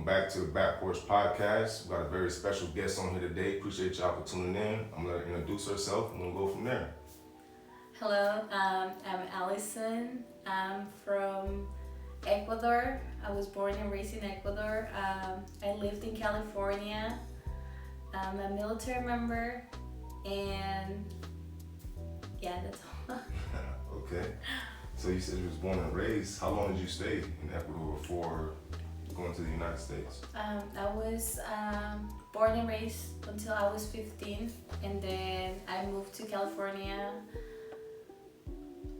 back to the Back Porch Podcast. We got a very special guest on here today. Appreciate y'all for tuning in. I'm gonna let her introduce herself and we'll go from there. Hello, I'm Allison. I'm from Ecuador. I was born and raised in Ecuador. I lived in California. I'm a military member, and yeah, that's all. Okay. So you said you was born and raised. How long did you stay in Ecuador before going to the United States? I was born and raised until I was 15, and then I moved to California.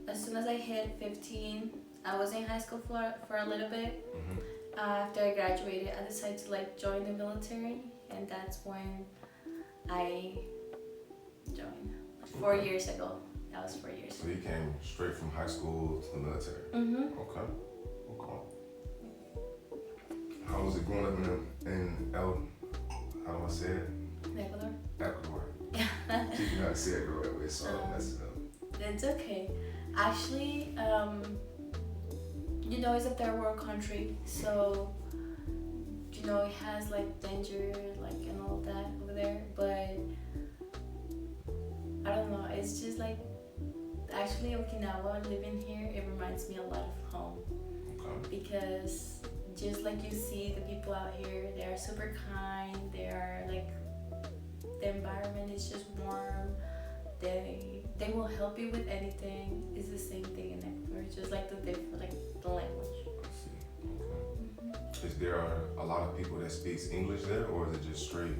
As soon as I hit 15, I was in high school for a little bit. Mm-hmm. After I graduated, I decided to join the military, and that's when I joined. 4 years ago. That was 4 years. So you came straight from high school to the military. Mm-hmm. Okay. How was it growing up in how do I say it? Ecuador. Ecuador. Teach me how to say it the way, so I don't mess it up. It's okay. Actually, it's a third world country, so it has danger and all that over there. But I don't know. It's just actually Okinawa. Living here, it reminds me a lot of home. Okay. Because just like you see the people out here, they are super kind. They are the environment is just warm. They will help you with anything. It's the same thing in Ecuador. It's just the language. I see. Okay. Mm-hmm. Is there a lot of people that speaks English there, or is it just straight?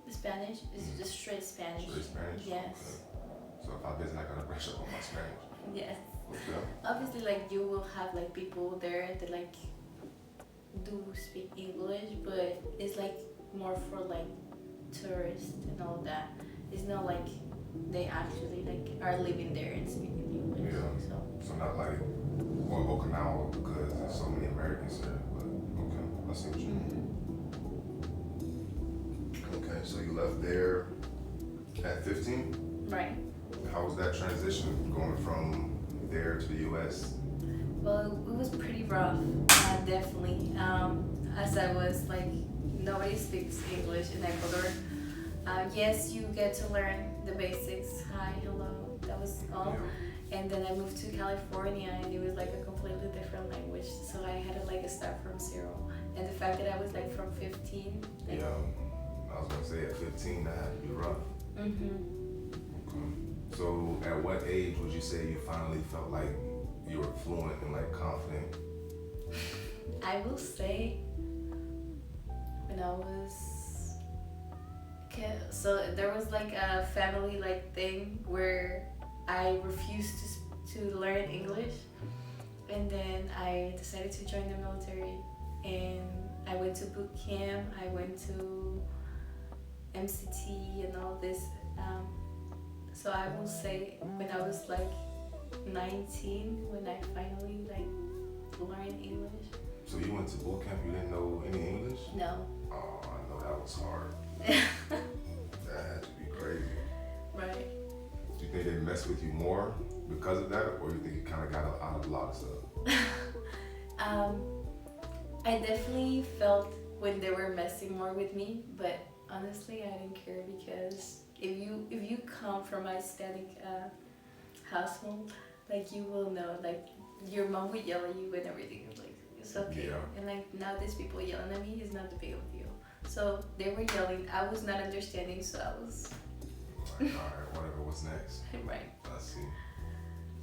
The Spanish is just straight Spanish. Straight Spanish. Yes. Okay. So if I visit, I gotta brush up on my Spanish. Yes. Okay. Obviously, you will have people there that do speak English, but it's more for tourists and all that. It's not they actually are living there and speaking English. Yeah. So not Okinawa, because there's so many Americans there. But okay, I see what you mean. Okay, so you left there at 15? Right. How was that transition going from there to the U.S.? Well, it was pretty rough, definitely. As I was nobody speaks English in Ecuador. Yes, you get to learn the basics. Hi, hello, that was all. Yeah. And then I moved to California, and it was a completely different language. So I had to start from zero. And the fact that I was from 15. Yeah, I was gonna say at 15 that had to be rough. Mm-hmm. Okay. So at what age would you say you finally felt like you were fluent and confident? I will say when I was so there was a family thing where I refused to learn English, and then I decided to join the military, and I went to boot camp, I went to MCT and all this. So I will say when I was 19, when I finally learned English. So you went to boot camp, you didn't know any English? No. Oh, I know that was hard. That had to be crazy. Right. Do you think they messed with you more because of that, or you think you kind of got out of a lot of stuff? I definitely felt when they were messing more with me, but honestly, I didn't care because if you come from a Hispanic household, you will know, your mom would yell at you and everything. It's okay. Yeah. And nowadays people yelling at me is not the big of a deal. So they were yelling. I was not understanding, so I was. All right, whatever. What's next? Right. I see.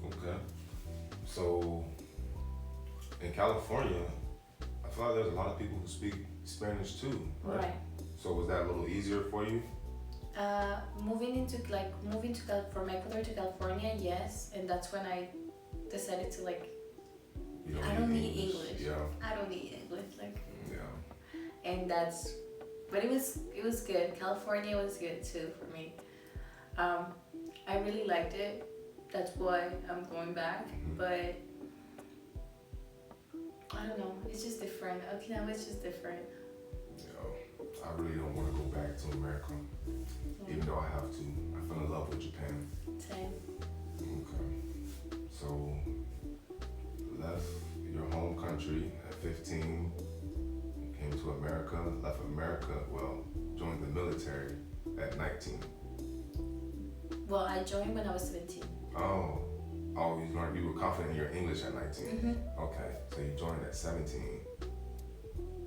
Okay. So in California, I feel like there's a lot of people who speak Spanish too, right? So was that a little easier for you? Moving from Ecuador to California, yes, and that's when I decided to I don't need English. Yeah. I don't need English. Yeah. And but it was good. California was good too for me. I really liked it. That's why I'm going back. Mm-hmm. But I don't know. It's just different. Okinawa is just different. I really don't want to go back to America, even though I have to. I fell in love with Japan. Same. Okay. So, left your home country at 15. of left America, well, joined the military at 19? Well, I joined when I was 17. Oh, you were confident in your English at 19. Mm-hmm. Okay, so you joined at 17.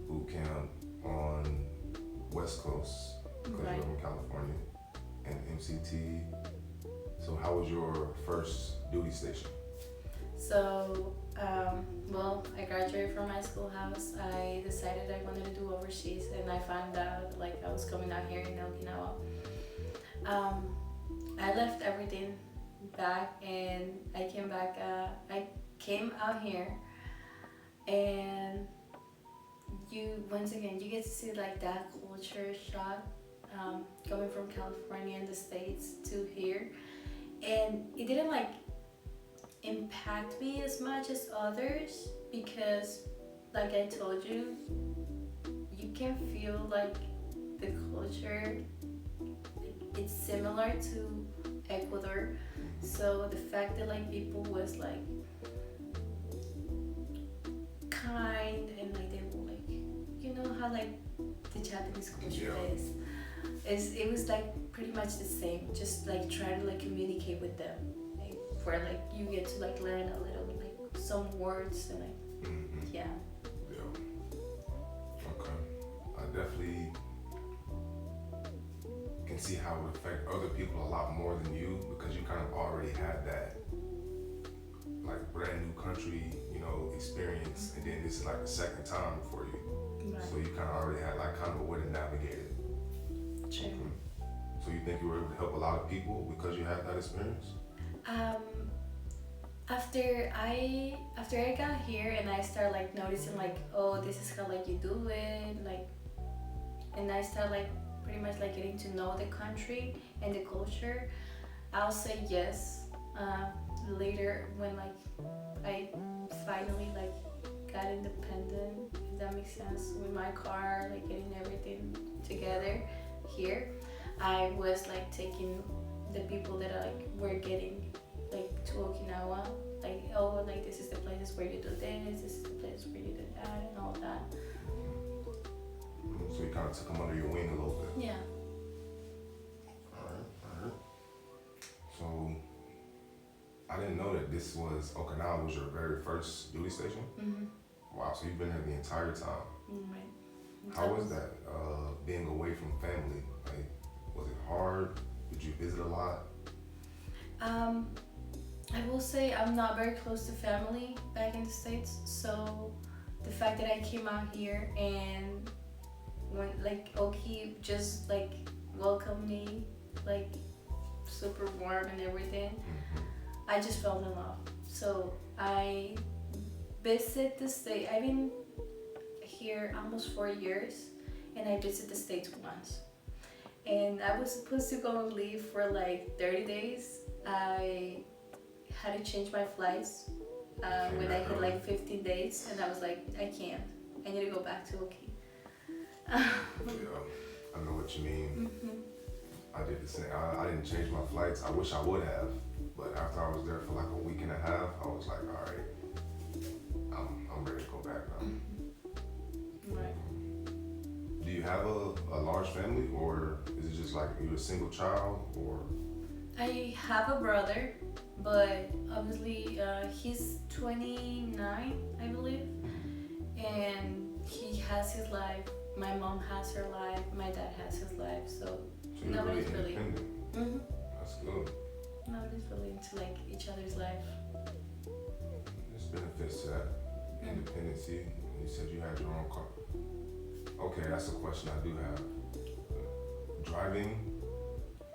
Boot camp on West Coast because Right. you're from California, and MCT. So how was your first duty station? So, well, I graduated from my schoolhouse. I decided I wanted to do overseas, and I found out like I was coming out here in Okinawa. I left everything back, and I came back. I came out here, and once again you get to see like that culture shock, coming from California and the States to here, and it didn't like impact me as much as others because like I told you, you can feel like the culture, it's similar to Ecuador. So the fact that like people was like kind and like they were like, you know how like the Japanese culture is it was like pretty much the same, just like trying to like communicate with them, like, where like you get to like learn a little like some words and like yeah. Okay. I definitely can see how it would affect other people a lot more than you because you kind of already had that like brand new country, experience, and then this is like the second time for you. Right. So you kind of already had like kind of a way to navigate it. True. So you think you were able to help a lot of people because you had that experience? After I got here and I started like noticing like, oh, this is how like you do it, like, and I started like pretty much like getting to know the country and the culture, I'll say yes. Later when like I finally like got independent, if that makes sense, with my car, like getting everything together here, I was like taking the people that I like were getting like to Okinawa, like, oh, like this is the places where you do this is the place where you do that and all that. So you kind of took them under your wing a little bit. Yeah. Alright. So I didn't know that Okinawa was your very first duty station. Mm-hmm. Wow, so you've been here the entire time. Right. How was that, being away from family? Like, was it hard? Did you visit a lot? I will say I'm not very close to family back in the States, so the fact that I came out here and when like Oki just like welcomed me like super warm and everything, I just fell in love. So I visit the state. I've been here almost 4 years, and I visited the States once. And I was supposed to go and leave for like 30 days. I had to change my flights when I hit like 15 days, and I was like, I can't. I need to go back to Oki. Yeah, I know what you mean. I did the same. I didn't change my flights. I wish I would have, but after I was there for like a week and a half, I was like, all right, I'm ready to go back now. Right. Do you have a large family, or is it just like you're a single child, or? I have a brother, but obviously he's 29, I believe, and he has his life. My mom has her life. My dad has his life. So nobody's really. Mm-hmm. That's good. Nobody's really into like each other's life. There's benefits to that independency. You said you had your own car. Okay, that's a question I do have. Driving.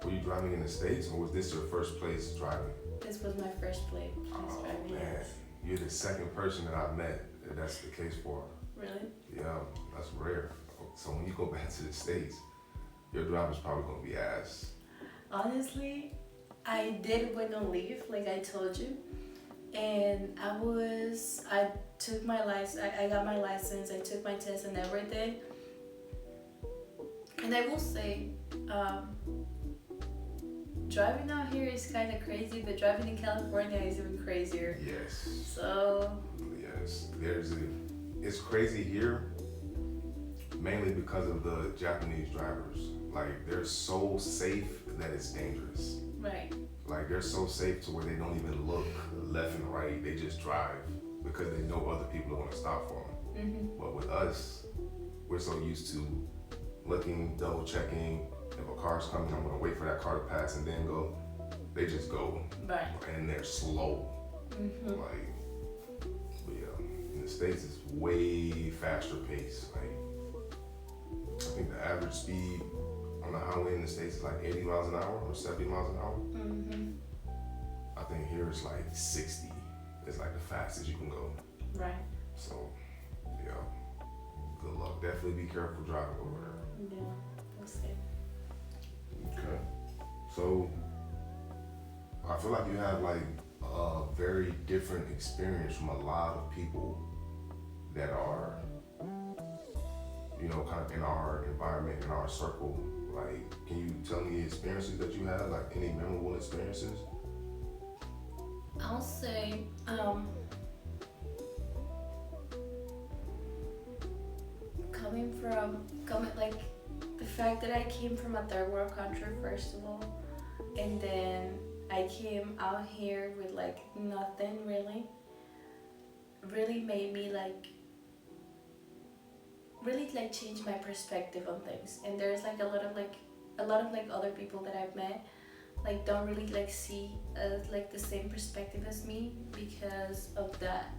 Were you driving in the States, or was this your first place driving? This was my first place driving. Man, you're the second person that I've met that that's the case for. Really? Yeah, that's rare. So when you go back to the States, your driver's probably gonna be ass. Honestly, I did win on leave, like I told you, and I took my license. I got my license. I took my test and everything. And I will say, driving out here is kind of crazy, but driving in California is even crazier. Yes. So. Yes, it's crazy here, mainly because of the Japanese drivers. Like they're so safe that it's dangerous. Right. Like they're so safe to where they don't even look left and right. They just drive because they know other people are going to stop for them. Mm-hmm. But with us, we're so used to looking, double checking. If a car's coming, I'm going to wait for that car to pass and then go. They just go. Right. And they're slow. Mm-hmm. Like, but yeah, in the States it's way faster pace. Like, I think the average speed on the highway in the States is like 80 miles an hour or 70 miles an hour. Mm-hmm. I think here it's like 60. It's like the fastest you can go. Right. So, yeah, good luck. Definitely be careful driving over there. Yeah, we'll see. Okay. So, I feel like you have like a very different experience from a lot of people that are, you know, kind of in our environment, in our circle. Like, can you tell me the experiences that you had, like any memorable experiences? I'll say, coming like the fact that I came from a third world country first of all, and then I came out here with like nothing really made me really change my perspective on things. And there's like a lot of other people that I've met like don't really like see like the same perspective as me because of that,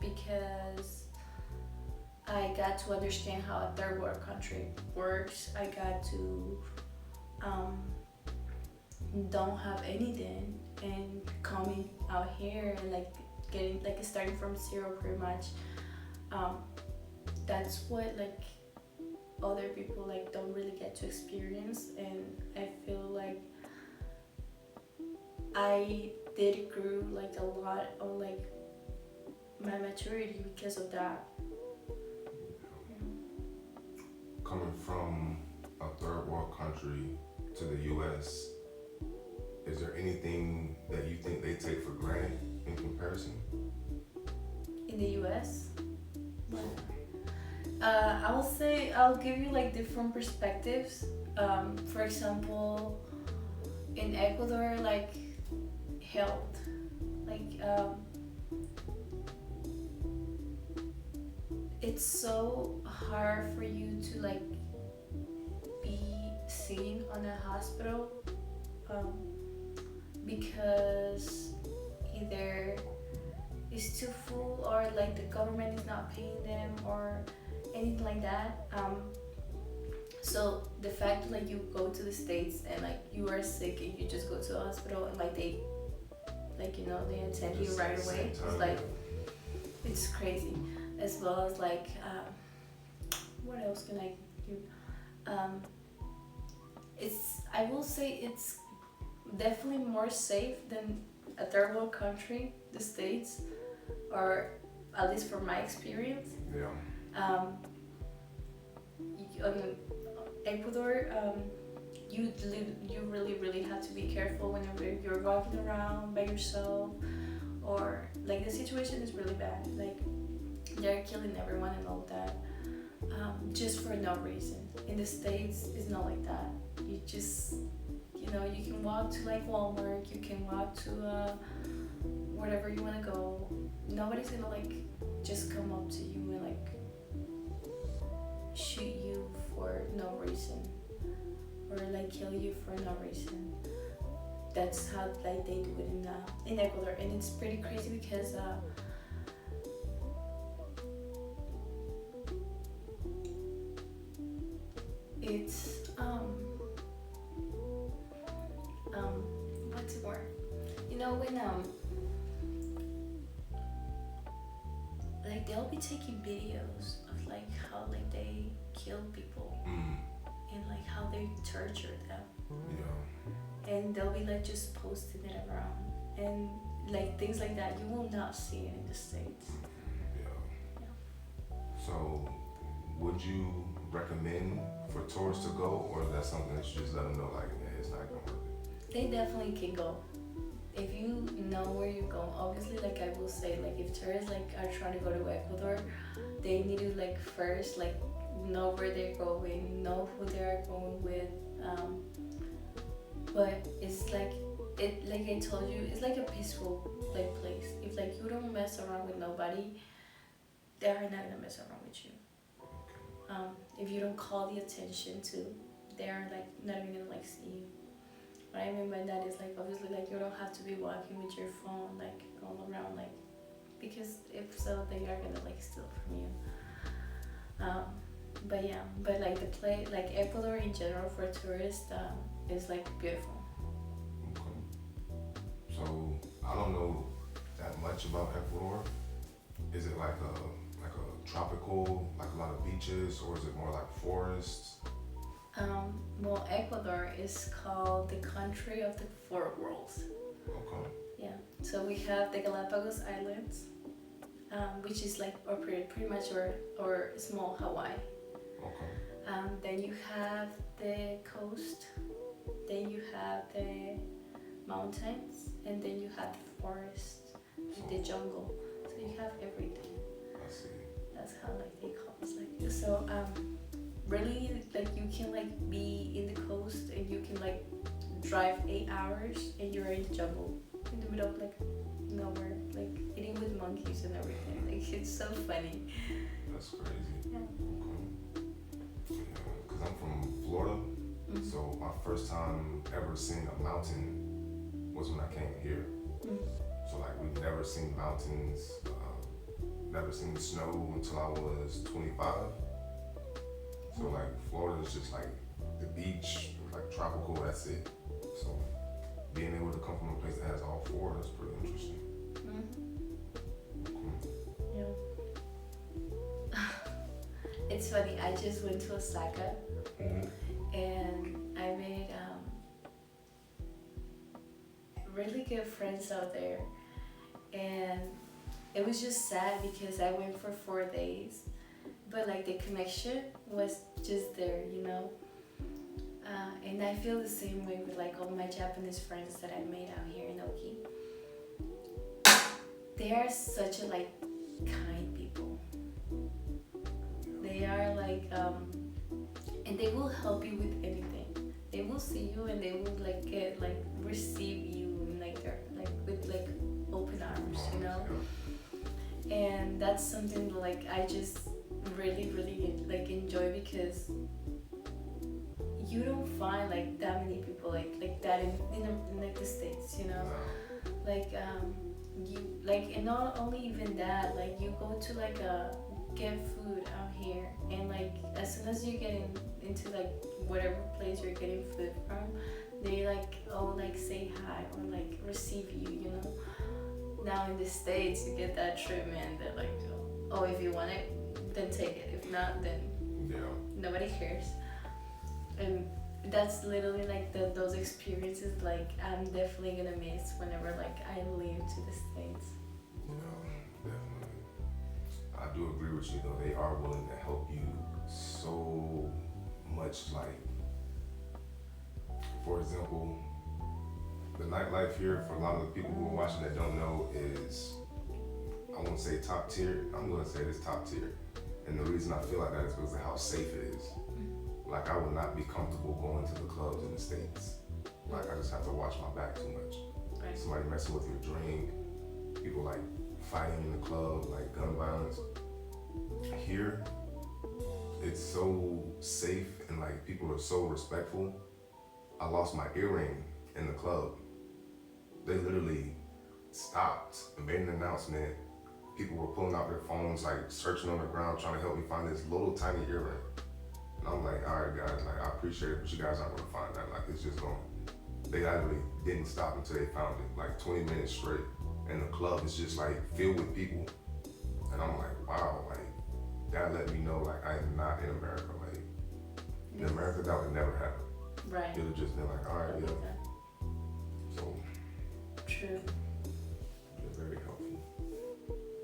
because I got to understand how a third world country works. I got to don't have anything and coming out here and like getting like starting from zero pretty much. That's what like other people like don't really get to experience, and I feel like I did grow like a lot on like my maturity because of that. Coming from a third world country to the U.S., is there anything that you think they take for granted in comparison? In the U.S.? I will say I'll give you like different perspectives. For example, in Ecuador, like health, like it's so hard for you to like be seen on a hospital because either it's too full or like the government is not paying them or anything like that. So the fact like you go to the States and like you are sick and you just go to the hospital and like they like you know they attend you right away. It's like it's crazy. As well as like what else can I do? I will say it's definitely more safe than a third world country, the States, or at least from my experience. Yeah. On Ecuador, you really have to be careful whenever you're walking around by yourself, or like the situation is really bad. Like they're killing everyone and all that, just for no reason. In the States, it's not like that. You just, you know, you can walk to like Walmart, you can walk to wherever you want to go. Nobody's gonna like just come up to you and like shoot you for no reason or like kill you for no reason. That's how like they do it in Ecuador, and it's pretty crazy because it's what's the word? You know when like they'll be taking videos of like how like they kill people and like how they torture them. Yeah. And they'll be like just posting it around and like things like that. You will not see it in the States. Yeah. So would you recommend for tourists to go, or is that something that you just let them know like, yeah, it's not gonna work? They definitely can go if you know where you're going. Obviously, like I will say, like if tourists like are trying to go to Ecuador, they need to like first like know where they're going, know who they are going with. But it's like like I told you, it's like a peaceful like place. If like you don't mess around with nobody, they are not gonna mess around with you. If you don't call the attention to, they are like not even gonna like see you. What I mean by that is like obviously like you don't have to be walking with your phone like all around like, because if so they are gonna like steal from you. But yeah, but like the play like Ecuador in general for tourists is like beautiful. Okay. So I don't know that much about Ecuador. Is it like a tropical, like a lot of beaches, or is it more like forests? Well, Ecuador is called the country of the four worlds. Okay. Yeah. So we have the Galapagos Islands, which is like or pretty much or small Hawaii. Okay. Then you have the coast. Then you have the mountains, and then you have the forest, the jungle. So you have everything. I see. That's how like they call it. Like so. Really, like you can like be in the coast and you can like drive 8 hours and you're in the jungle in the middle of like nowhere, like eating with monkeys and everything. Like it's so funny. That's crazy. Yeah. Okay. Yeah, because I'm from Florida, so my first time ever seeing a mountain was when I came here. So like we've never seen mountains, never seen snow until I was 25. So like Florida is just like the beach, like tropical, that's it. So being able to come from a place that has all four, that's pretty interesting. Yeah. It's funny, I just went to Osaka and I made really good friends out there, and it was just sad because I went for 4 days, but like the connection was just there, you know. And I feel the same way with like all my Japanese friends that I made out here in Oki. They are such a like kind people. They are like and they will help you with anything. They will see you and they will like get like receive you and like they're like with like open arms, you know. And that's something like I just really like enjoy, because you don't find like that many people like that in like the States, you know. Like you like, and not only even that, like you go to like get food out here, and like as soon as you get into like whatever place you're getting food from, they like like say hi or like receive you, you know. Now in the States you get that treatment that like, oh, if you want it then take it, if not then nobody cares. And that's literally like those experiences like I'm definitely gonna miss whenever like I leave to the States. Yeah, definitely. I do agree with you though. They are willing to help you so much. Like, for example, the nightlife here, for a lot of the people who are watching that don't know, is, I won't say top tier. I'm gonna say it's top tier. And the reason I feel like that is because of how safe it is. Like, I would not be comfortable going to the clubs in the States. Like, I just have to watch my back too much. Right. Somebody messing with your drink, people like fighting in the club, like gun violence. Here, it's so safe and like people are so respectful. I lost my earring in the club. They literally stopped and made an announcement. People were pulling out their phones, like searching on the ground, trying to help me find this little tiny earring. And I'm like, all right, guys, like I appreciate it, but you guys aren't gonna find that. Like, it's just gone. They actually didn't stop until they found it, like 20 minutes straight. And the club is just like filled with people. And I'm like, wow, like that let me know like I am not in America. Like in America, that would never happen. Right. It would have just been like, all right, yeah. So True. they're very helpful.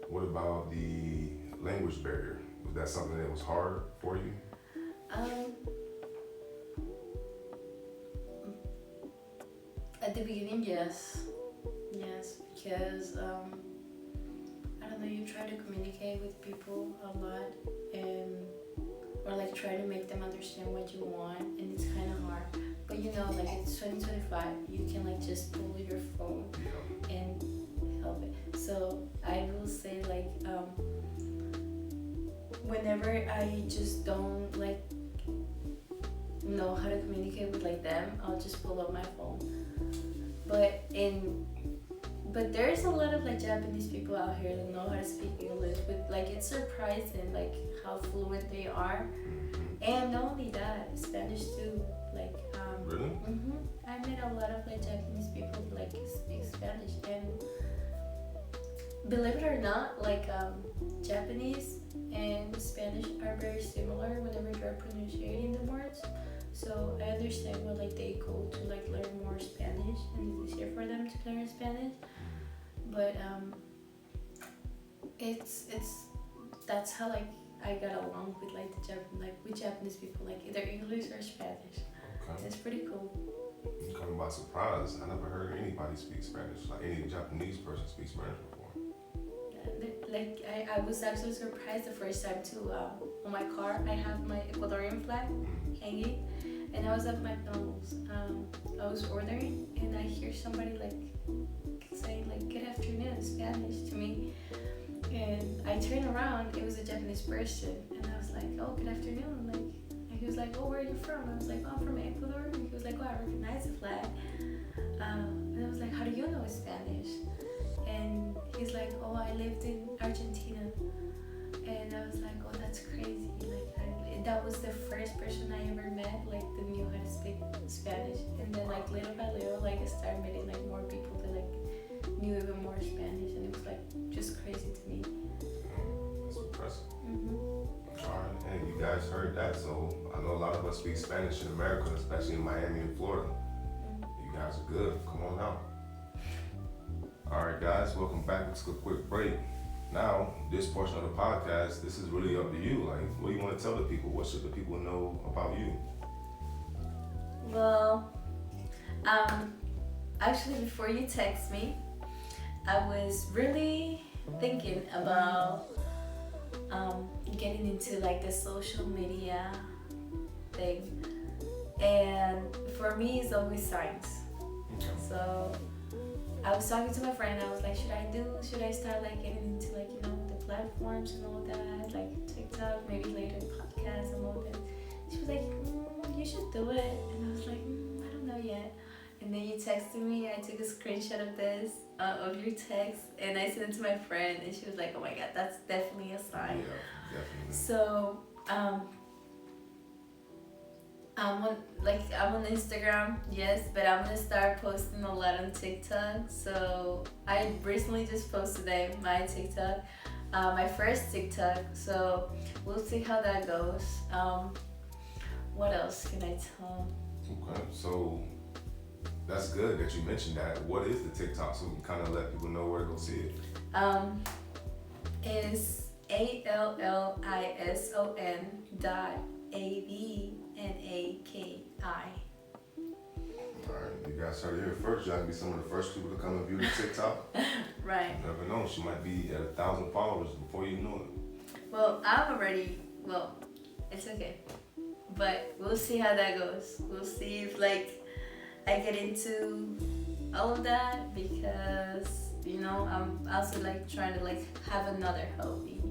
What about the language barrier? Was that something that was hard for you? At the beginning, yes, because I don't know, you try to communicate with people a lot, and or like try to make them understand what you want, and it's kind of hard. But you know, like it's 2025, you can like just pull your phone and help it. So I will say like whenever I just don't like know how to communicate with like them, I'll just pull up my phone. But there's a lot of like Japanese people out here that know how to speak English, but like it's surprising like how fluent they are. And not only that, Spanish too. Like Really? I met a lot of like Japanese people who like speak Spanish, and believe it or not, like Japanese and Spanish are very similar whenever you're pronunciating the words. So I understand why like they go to like learn more Spanish, and it's easier for them to learn Spanish. But it's that's how like I got along with like with Japanese people, like either English or Spanish. Okay. It's pretty cool. You caught me by surprise. I never heard anybody speak Spanish, like any Japanese person speak Spanish before. Like I was actually surprised the first time too. On my car, I have my Ecuadorian flag hanging, and I was at McDonald's. I was ordering, and I hear somebody like saying like "Good afternoon" in Spanish to me, and I turn around. It was a Japanese person, and I was like, "Oh, good afternoon!" Like, and he was like, "Oh, where are you from?" I was like, "Oh, I'm from Ecuador." And he was like, "Oh, I recognize the flag." And I was like, "How do you know it's Spanish?" And he's like, "Oh, I lived in Argentina." And I was like, "Oh, that's crazy." Like that was the first person I ever met like that knew how to speak Spanish. And then like little by little, like I started meeting like more people that like knew even more Spanish, and it was like just crazy to me. That's impressive. Alright, hey, you guys heard that, so I know a lot of us speak Spanish in America, especially in Miami and Florida. You guys are good. Come on out. Alright guys, welcome back. Let's go quick break. Now, this portion of the podcast, this is really up to you. Like, what do you want to tell the people? What should the people know about you? Well, actually before you text me, I was really thinking about getting into like the social media thing, and for me it's always science. So I was talking to my friend. I was like, should I start like getting into like, you know, the platforms and all that, like TikTok, maybe later podcasts and all that. She was like, you should do it. And I was like, I don't know yet. And then you texted me. I took a screenshot of this, of your text, and I sent it to my friend, and she was like, oh my God, that's definitely a sign. Yeah, definitely. So, I'm on Instagram, yes, but I'm gonna start posting a lot on TikTok. So I recently just posted my TikTok, my first TikTok. So we'll see how that goes. What else can I tell? Okay, so that's good that you mentioned that. What is the TikTok, so we can kind of let people know where to go see it? It's ALLISON.ABNAKI. Alright, you guys heard it here first. Y'all can be some of the first people to come and view the TikTok. Right. You never know, she might be at 1,000 followers before you know it. Well, it's okay. But we'll see how that goes. We'll see if like I get into all of that, because you know I'm also like trying to like have another hobby,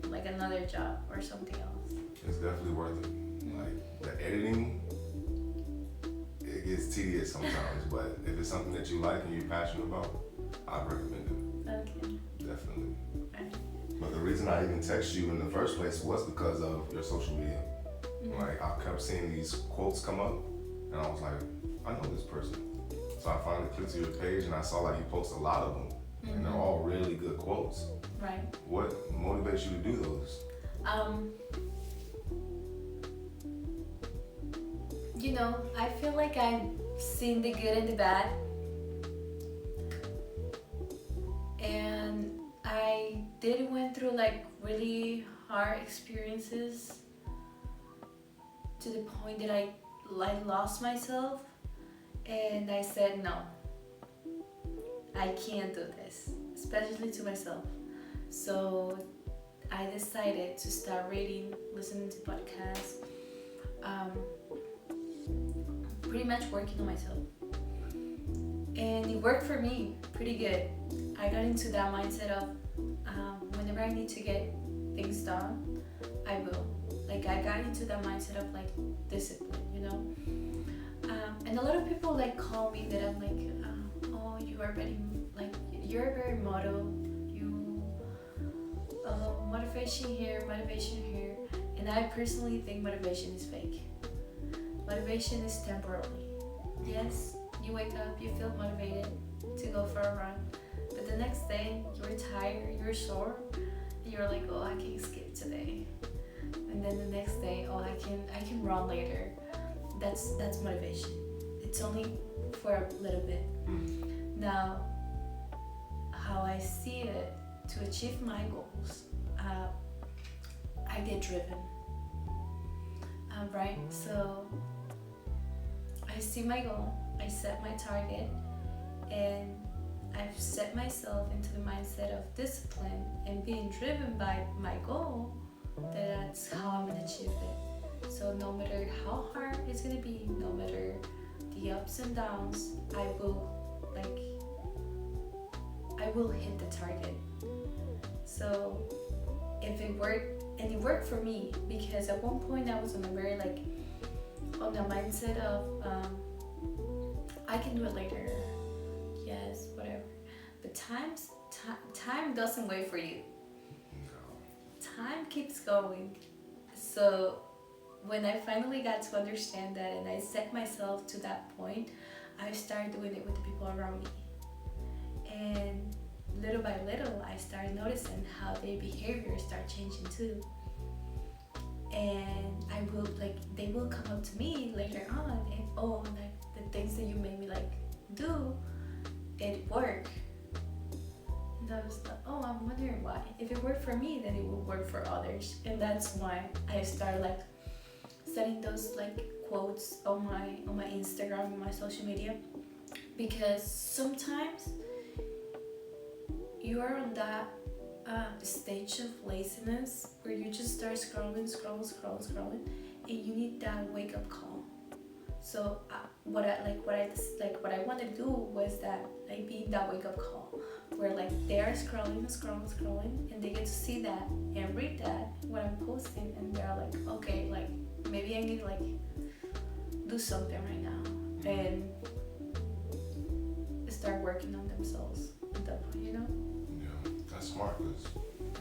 like another job or something else. It's definitely worth it. Like the editing, it gets tedious sometimes, but if it's something that you like and you're passionate about, I'd recommend it. Okay. Definitely. Right. But the reason I even text you in the first place was because of your social media. Like I kept seeing these quotes come up, and I was like, I know this person. So I finally clicked to your page, and I saw like you post a lot of them, and they're all really good quotes. Right. What motivates you to do those? You know, I feel like I've seen the good and the bad, and I did went through like really hard experiences to the point that I lost myself, and I said no, I can't do this, especially to myself. So I decided to start reading, listening to podcasts, um, pretty much working on myself. And it worked for me pretty good. I got into that mindset of whenever I need to get things done, I will. Like I got into that mindset of like discipline, you know. And a lot of people like call me that I'm like, oh, you are very like you're very model. You motivation here, and I personally think motivation is fake. Motivation is temporary. Yes, you wake up, you feel motivated to go for a run, but the next day you're tired, you're sore, and you're like, oh, I can skip today, and then the next day, oh, I can run later. That's motivation. It's only for a little bit. Now, how I see it to achieve my goals, I get driven. Right? So I see my goal, I set my target, and I've set myself into the mindset of discipline and being driven by my goal. That's how I'm gonna achieve it. So no matter how hard it's gonna be, no matter the ups and downs, I will hit the target. So if it worked, and it worked for me, because at one point I was on a very like on the mindset of I can do it later, yes, whatever. But time doesn't wait for you. Time keeps going. So when I finally got to understand that and I set myself to that point, I started doing it with the people around me. And little by little, I started noticing how their behavior start changing too. And they will come up to me later on and, oh, like the things that you made me like do, it worked. And I was like, oh, I'm wondering why. If it worked for me, then it will work for others. And that's why I started like setting those like quotes on my Instagram and my social media, because sometimes you are on that stage of laziness where you just start scrolling, and you need that wake up call. So what I want to do was that like be that wake up call where like they are scrolling, and they get to see that and read that what I'm posting, and they're like, okay, like maybe I need to like do something right now and start working on themselves at that point, you know? Yeah, that's smart, because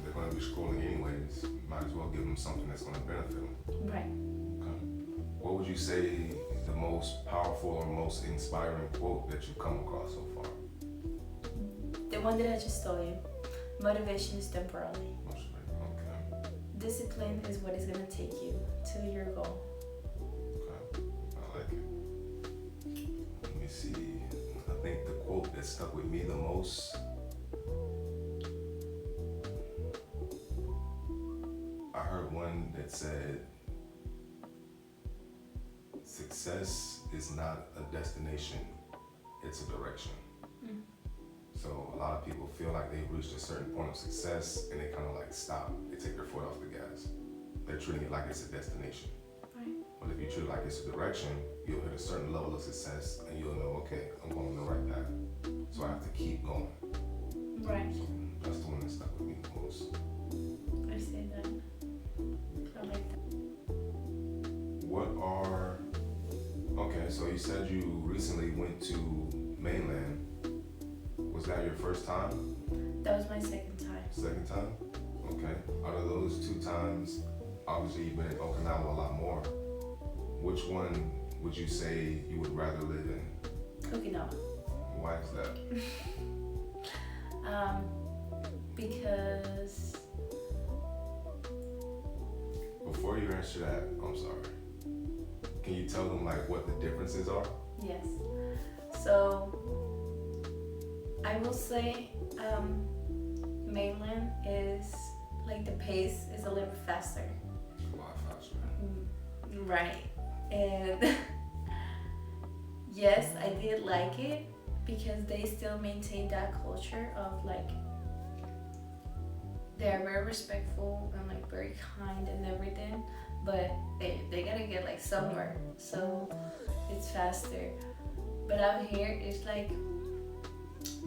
they're going to be scrolling anyways. You might as well give them something that's going to benefit them. Right. Okay. What would you say is the most powerful or most inspiring quote that you've come across so far? The one that I just told you. Motivation is temporary. Okay. Discipline is what is going to take you to your goal. Okay. I like it. Let me see. I think the quote that stuck with me the most, I heard one that said, success is not a destination, it's a direction. Mm. So a lot of people feel like they've reached a certain point of success and they kind of like stop. They take their foot off the gas. They're treating it like it's a destination. Right. But if you treat it like it's a direction, you'll hit a certain level of success and you'll know, okay, I'm going the right path. So I have to keep going. Right. So that's the one that stuck with me the most. I say that. I like that. Okay, so you said you recently went to mainland. Was that your first time? That was my second time. Second time? Okay. Out of those 2 times, obviously you've been in Okinawa a lot more. Which one would you say you would rather live in? Okinawa. Why is that? Because... Before you answer that, I'm sorry. Can you tell them like what the differences are? Yes. So, I will say mainland is like the pace is a little faster. A lot faster. Right. And yes, I did like it because they still maintain that culture of like they are very respectful and like very kind and everything, but they gotta get like somewhere, so it's faster. But out here it's like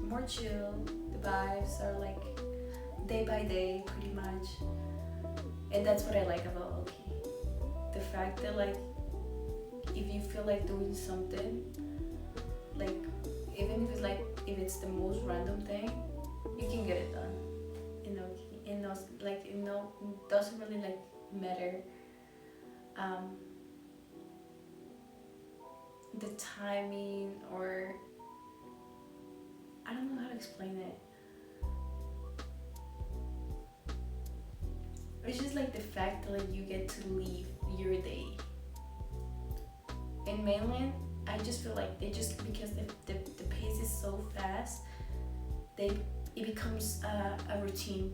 more chill. The vibes are like day by day pretty much, and that's what I like about Oki. The fact that like if you feel like doing something, like even if it's like if it's the most random thing, you can get it done. You know, it knows like it no doesn't really like matter um, the timing, or I don't know how to explain it. It's just like the fact that like you get to leave your day. In mainland, I just feel like they just because the pace is so fast, they it becomes a routine.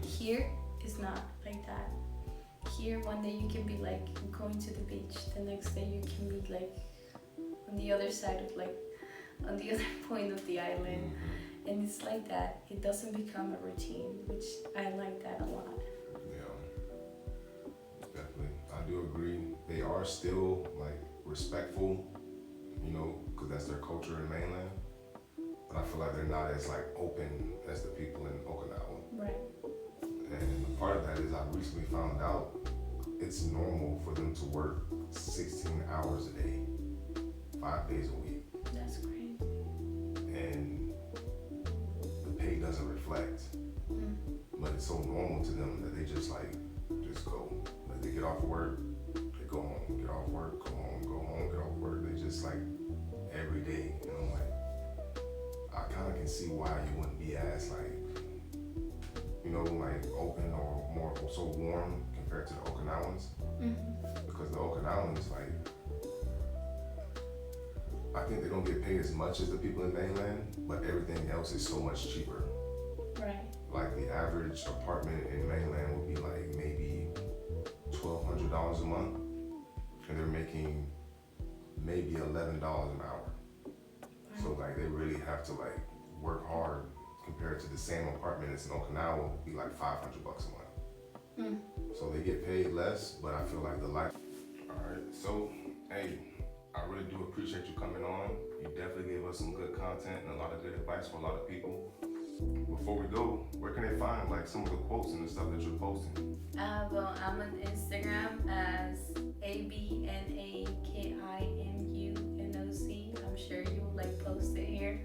Here it's not like that. Here one day you can be like going to the beach, the next day you can be like on the other side of like on the other point of the island, and it's like that. It doesn't become a routine, which I like that a lot. Yeah, definitely. I do agree. They are still like respectful, you know, because that's their culture in mainland. But I feel like they're not as like open as the people in Okinawa. Right. And part of that is I recently found out it's normal for them to work 16 hours a day, 5 days a week. That's crazy. And the pay doesn't reflect. But it's so normal to them that they just go. Like they get off work, they go home, get off work, go home, get off work. They just like every day. And I'm like, I kind of can see why you wouldn't be as like, you know, like open or more so warm compared to the Okinawans. Because the Okinawans, like, I think they don't get paid as much as the people in mainland, but everything else is so much cheaper. Right. Like the average apartment in mainland would be like maybe $1,200 a month, and they're making maybe $11 an hour. Right. So like they really have to like work hard compared to the same apartment that's in Okinawa would be like $500 a month. So they get paid less, but I feel like the life. All right, so hey, I really do appreciate you coming on. You definitely gave us some good content and a lot of good advice for a lot of people. Before we go, where can they find like some of the quotes and the stuff that you're posting? Well, I'm on Instagram as ABNAKIMUNOC. I'm sure you will like post it here.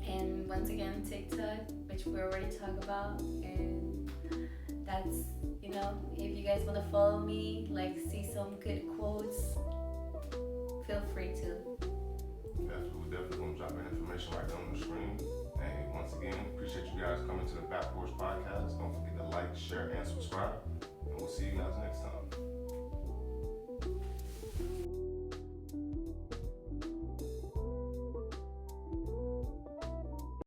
And once again, TikTok, which we already talked about, and that's, you know, if you guys want to follow me, like see some good quotes, feel free to. We're definitely gonna drop that information right down on the screen. And once again, appreciate you guys coming to the Back Porch Podcast. Don't forget to like, share, and subscribe. And we'll see you guys next time.